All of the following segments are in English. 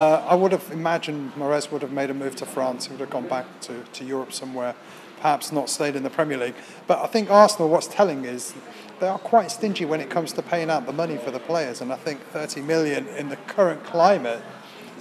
I would have imagined Mahrez would have made a move to France. He would have gone back to Europe somewhere, perhaps not stayed in the Premier League. But I think Arsenal, what's telling is they are quite stingy when it comes to paying out the money for the players. And I think 30 million in the current climate,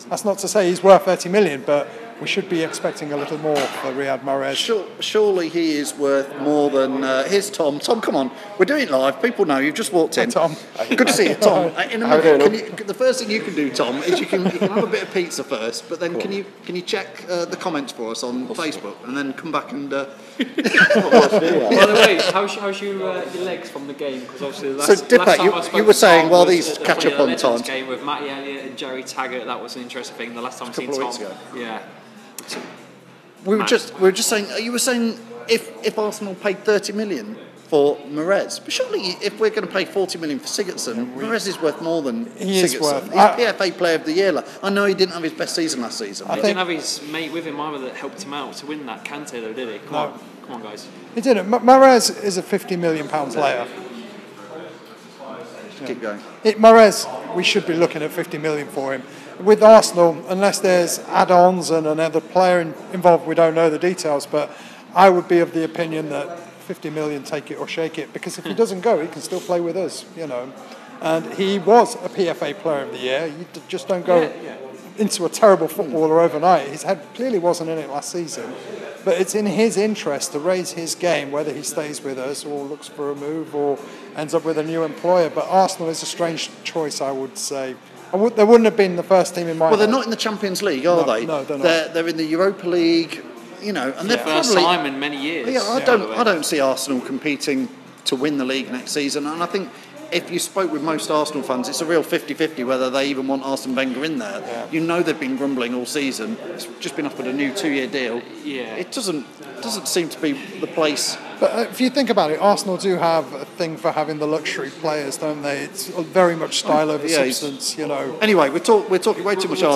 that's not to say he's worth 30 million, but we should be expecting a little more for Riyad Mahrez. Surely he is worth more than... here's Tom. Tom, come on. We're doing it live. People know you've just walked in. Hi, Tom. Good to see you, Tom. In a minute, the first thing you can do, Tom, is you can have a bit of pizza first, but then can you check the comments for us on Facebook and then come back and... By the way, how's your legs from the game? Because obviously last Dipak, you were saying while these catch up on time. Game with Matty Elliott and Jerry Taggart, that was an interesting thing. The last time I've seen Tom. Weeks ago. Yeah. We were just saying. You were saying if Arsenal paid 30 million for Mahrez, but surely if we're going to pay 40 million for Sigurdsson, Mahrez is worth more than Sigurdsson. He's PFA Player of the Year. I know he didn't have his best season last season. He didn't have his mate with him either that helped him out to win that Kante though, did he? Come on, guys. He didn't. Mahrez is a £50 million player. Keep going. Mahrez, we should be looking at 50 million for him. With Arsenal, unless there's add-ons and another player involved, we don't know the details, but I would be of the opinion that 50 million, take it or shake it, because if he doesn't go, he can still play with us, And he was a PFA Player of the Year. You just don't go into a terrible footballer overnight. His head clearly wasn't in it last season, but it's in his interest to raise his game, whether he stays with us or looks for a move or ends up with a new employer. But Arsenal is a strange choice, I would say. They wouldn't have been the first team in my Well, they're not in the Champions League, are they? No, they're not. They're in the Europa League, and they're first probably... time in many years. Yeah, I don't see Arsenal competing to win the league next season, and I think if you spoke with most Arsenal fans, it's a real 50-50 whether they even want Arsene Wenger in there. Yeah. They've been grumbling all season. It's just been offered a new 2-year deal. Yeah. It doesn't seem to be the place. But if you think about it, Arsenal do have a thing for having the luxury players, don't they? It's very much style over substance, Anyway, we're talking way too much Arsenal.